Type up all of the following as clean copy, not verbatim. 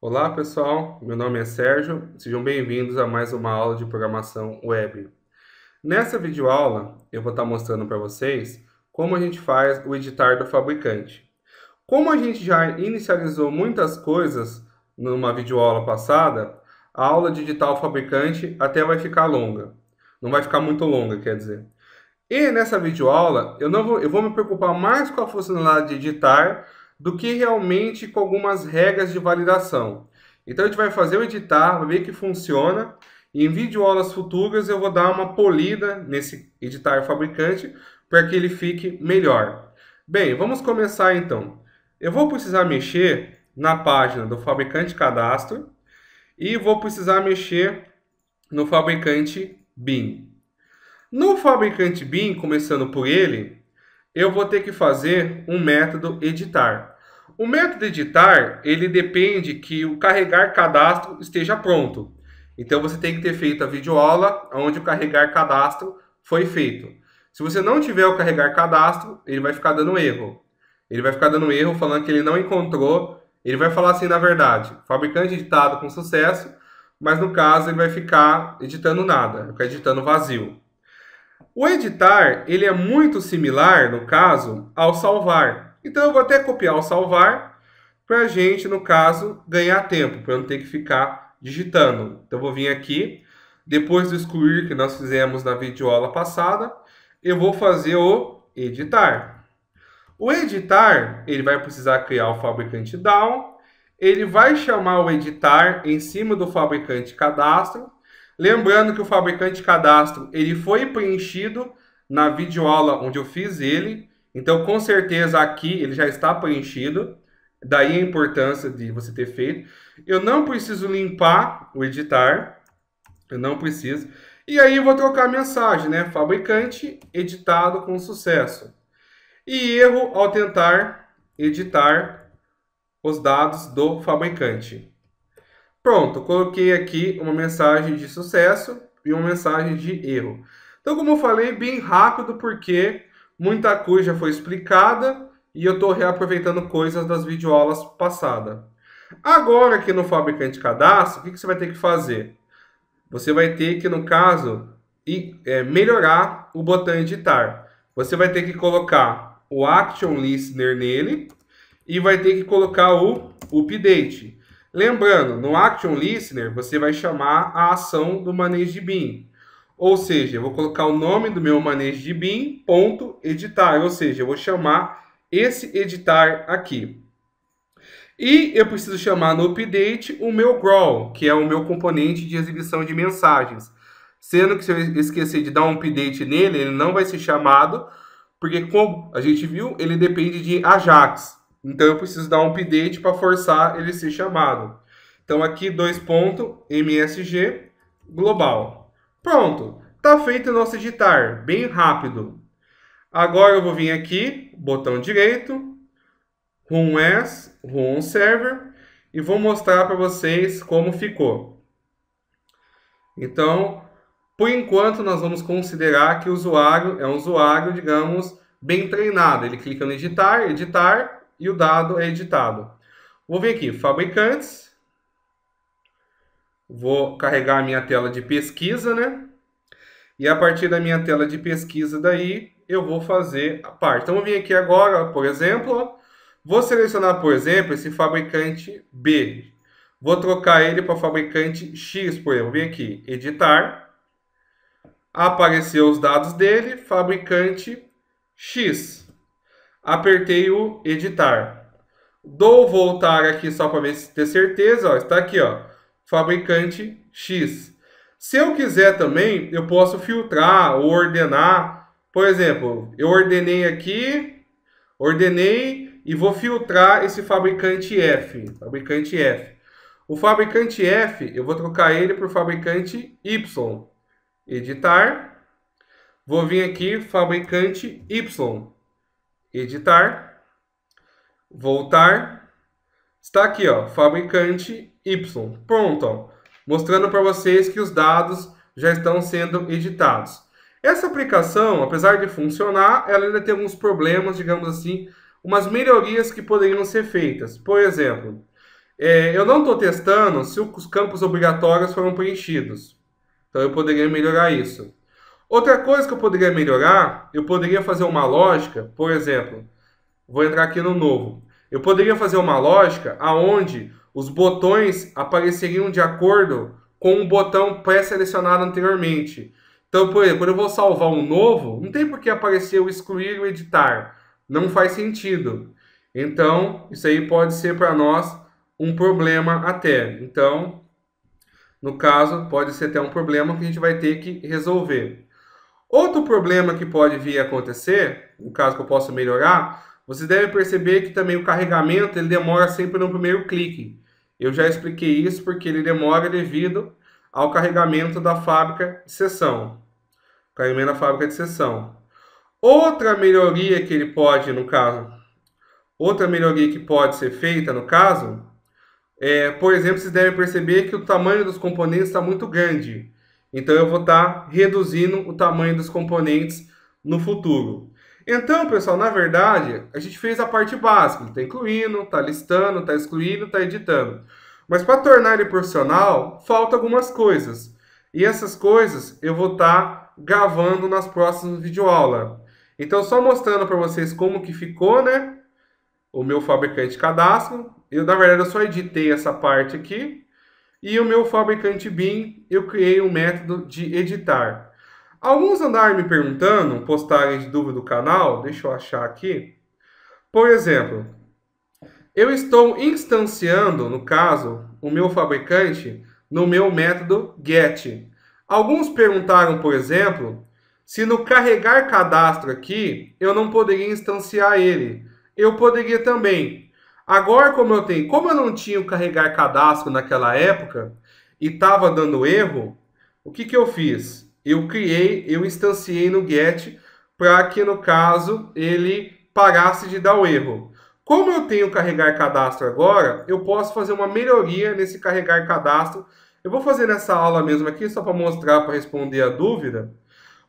Olá pessoal, meu nome é Sérgio, sejam bem-vindos a mais uma aula de programação web. Nessa videoaula eu vou estar mostrando para vocês como a gente faz o editar do fabricante. Como a gente já inicializou muitas coisas numa videoaula passada, a aula de editar o fabricante até vai ficar longa. Não vai ficar muito longa, quer dizer. E nessa videoaula eu vou me preocupar mais com a funcionalidade de editar do que realmente com algumas regras de validação. Então a gente vai fazer o editar, vai ver que funciona, e em videoaulas futuras eu vou dar uma polida nesse editar fabricante para que ele fique melhor. Bem, vamos começar então. Eu vou precisar mexer na página do fabricante cadastro e vou precisar mexer no fabricante BIM. No fabricante BIM, começando por ele, eu vou ter que fazer um método editar. O método editar, ele depende que o carregar cadastro esteja pronto. Então você tem que ter feito a videoaula onde o carregar cadastro foi feito. Se você não tiver o carregar cadastro, ele vai ficar dando erro. Ele vai ficar dando erro falando que ele não encontrou. Ele vai falar assim, na verdade, fabricante editado com sucesso, mas no caso ele vai ficar editando nada, vai ficar editando vazio. O editar, ele é muito similar, no caso, ao salvar. Então, eu vou até copiar o salvar para a gente, no caso, ganhar tempo, para eu não ter que ficar digitando. Então, eu vou vir aqui, depois do excluir que nós fizemos na videoaula passada, eu vou fazer o editar. O editar, ele vai precisar criar o fabricante down, ele vai chamar o editar em cima do fabricante cadastro. Lembrando que o fabricante cadastro ele foi preenchido na videoaula onde eu fiz ele. Então, com certeza, aqui ele já está preenchido. Daí a importância de você ter feito. Eu não preciso limpar o editar. Eu não preciso. E aí eu vou trocar a mensagem, né? Fabricante editado com sucesso. E erro ao tentar editar os dados do fabricante. Pronto, coloquei aqui uma mensagem de sucesso e uma mensagem de erro. Então, como eu falei, bem rápido, porque muita coisa já foi explicada e eu estou reaproveitando coisas das videoaulas passadas. Agora, aqui no fabricante cadastro, o que você vai ter que fazer? Você vai ter que, no caso, melhorar o botão editar. Você vai ter que colocar o Action Listener nele e vai ter que colocar o Update. Lembrando, no Action Listener, você vai chamar a ação do manejo de BIM. Ou seja, eu vou colocar o nome do meu manejo de BIM, ponto, editar. Ou seja, eu vou chamar esse editar aqui. E eu preciso chamar no Update o meu Growl, que é o meu componente de exibição de mensagens. Sendo que se eu esquecer de dar um update nele, ele não vai ser chamado, porque como a gente viu, ele depende de Ajax. Então, eu preciso dar um update para forçar ele ser chamado. Então, aqui, MSG global. Pronto. Está feito o nosso editar. Bem rápido. Agora, eu vou vir aqui, botão direito, Run As, Run Server, e vou mostrar para vocês como ficou. Então, por enquanto, nós vamos considerar que o usuário é um usuário, digamos, bem treinado. Ele clica no editar, editar, e o dado é editado. Vou vir aqui, fabricantes. Vou carregar a minha tela de pesquisa, né? E a partir da minha tela de pesquisa daí, eu vou fazer a parte. Então, vou vir aqui agora, por exemplo, vou selecionar, por exemplo, esse fabricante B. Vou trocar ele para o fabricante X, por exemplo. Vou vir aqui, editar. Apareceu os dados dele, fabricante X. Apertei o editar. Dou voltar aqui só para ter certeza. Ó, está aqui, ó, fabricante X. Se eu quiser também, eu posso filtrar ou ordenar. Por exemplo, eu ordenei aqui, ordenei e vou filtrar esse fabricante F. Fabricante F. O fabricante F, eu vou trocar ele por fabricante Y. Editar. Vou vir aqui, fabricante Y. Editar, voltar, está aqui, ó, fabricante Y. Pronto, ó, mostrando para vocês que os dados já estão sendo editados. Essa aplicação, apesar de funcionar, ela ainda tem alguns problemas, digamos assim, umas melhorias que poderiam ser feitas. Por exemplo, Eu não estou testando se os campos obrigatórios foram preenchidos. Então eu poderia melhorar isso. Outra coisa que eu poderia melhorar, eu poderia fazer uma lógica, por exemplo, vou entrar aqui no novo. Eu poderia fazer uma lógica aonde os botões apareceriam de acordo com o botão pré-selecionado anteriormente. Então, por exemplo, quando eu vou salvar um novo, não tem por que aparecer o excluir e o editar. Não faz sentido. Então, isso aí pode ser para nós um problema até. Então, no caso, pode ser até um problema que a gente vai ter que resolver. Outro problema que pode vir a acontecer, no caso que eu posso melhorar, você deve perceber que também o carregamento ele demora sempre no primeiro clique. Eu já expliquei isso porque ele demora devido ao carregamento da fábrica de seção. Carregamento da fábrica de seção. Outra melhoria que ele pode, no caso, outra melhoria que pode ser feita, no caso, por exemplo, vocês devem perceber que o tamanho dos componentes está muito grande. Então, eu vou estar reduzindo o tamanho dos componentes no futuro. Então, pessoal, na verdade, a gente fez a parte básica. Está incluindo, está listando, está excluindo, está editando. Mas para tornar ele profissional, falta algumas coisas. E essas coisas eu vou estar gravando nas próximas videoaulas. Então, só mostrando para vocês como que ficou, né? O meu fabricante cadastro. Na verdade, eu só editei essa parte aqui. E o meu fabricante BIM, eu criei um método de editar. Alguns andaram me perguntando, postagens de dúvida do canal, deixa eu achar aqui. Por exemplo, eu estou instanciando, no caso, o meu fabricante no meu método GET. Alguns perguntaram, por exemplo, se no carregar cadastro aqui, eu não poderia instanciar ele. Eu poderia também. Agora, como eu não tinha o carregar cadastro naquela época e estava dando erro, o que eu fiz? Eu instanciei no GET para que, no caso, ele parasse de dar o erro. Como eu tenho carregar cadastro agora, eu posso fazer uma melhoria nesse carregar cadastro. Eu vou fazer nessa aula mesmo aqui, só para mostrar, para responder a dúvida.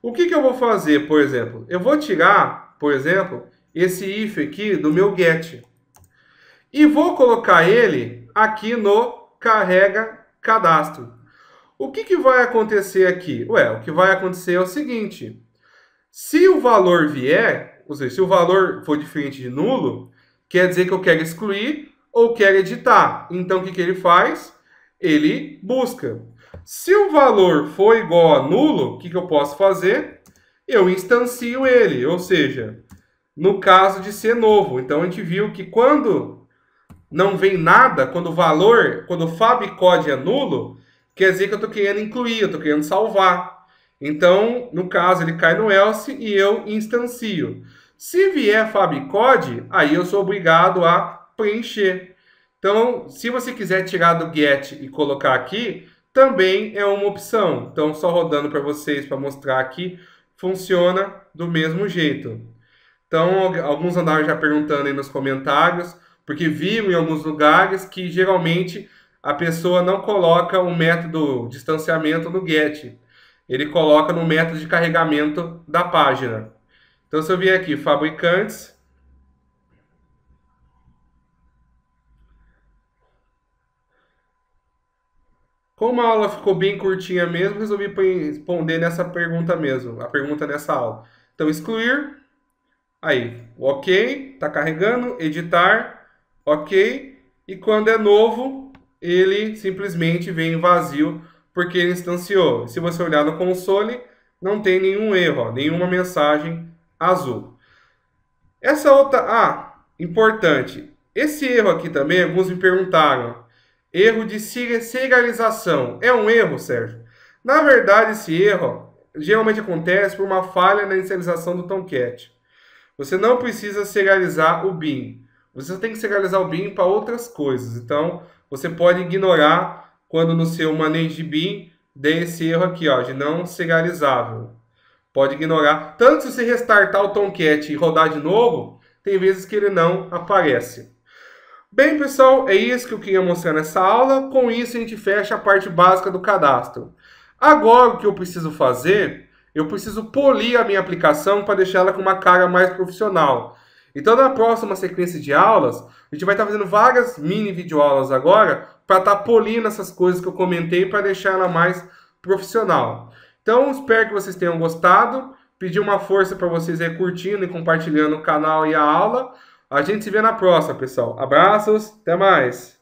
O que eu vou fazer, por exemplo? Eu vou tirar, por exemplo, esse if aqui do meu GET. E vou colocar ele aqui no carrega cadastro. O que vai acontecer aqui? O que vai acontecer é o seguinte. Se o valor vier, ou seja, se o valor for diferente de nulo, quer dizer que eu quero excluir ou quero editar. Então, o que ele faz? Ele busca. Se o valor for igual a nulo, o que eu posso fazer? Eu instancio ele, ou seja, no caso de ser novo. Então, a gente viu que quando não vem nada, quando o fabcode é nulo, quer dizer que eu estou querendo incluir, eu estou querendo salvar. Então, no caso, ele cai no else e eu instancio. Se vier fabcode, aí eu sou obrigado a preencher. Então, se você quiser tirar do get e colocar aqui, também é uma opção. Então, só rodando para vocês, para mostrar aqui, funciona do mesmo jeito. Então, alguns andaram já perguntando aí nos comentários, porque viram em alguns lugares que geralmente a pessoa não coloca o método distanciamento no get. Ele coloca no método de carregamento da página. Então, se eu vier aqui, fabricantes. Como a aula ficou bem curtinha mesmo, resolvi responder nessa pergunta mesmo, a pergunta nessa aula. Então, excluir. Aí, ok, está carregando, editar. Ok? E quando é novo, ele simplesmente vem vazio porque ele instanciou. Se você olhar no console, não tem nenhum erro, ó, nenhuma mensagem azul. Essa outra... importante. Esse erro aqui também, alguns me perguntaram. Erro de serialização. É um erro, Sérgio? Na verdade, esse erro geralmente acontece por uma falha na inicialização do Tomcat. Você não precisa serializar o BIM. Você tem que serializar o BIM para outras coisas. Então, você pode ignorar quando no seu manejo de BIM dê esse erro aqui, ó, de não serializável. Pode ignorar. Tanto se você restartar o Tomcat e rodar de novo, tem vezes que ele não aparece. Bem, pessoal, é isso que eu queria mostrar nessa aula. Com isso, a gente fecha a parte básica do cadastro. Agora, o que eu preciso fazer? Eu preciso polir a minha aplicação para deixar ela com uma cara mais profissional. Então, na próxima sequência de aulas, a gente vai estar fazendo várias mini videoaulas agora para estar polindo essas coisas que eu comentei para deixar ela mais profissional. Então, espero que vocês tenham gostado. Pedir uma força para vocês aí curtindo e compartilhando o canal e a aula. A gente se vê na próxima, pessoal. Abraços, até mais!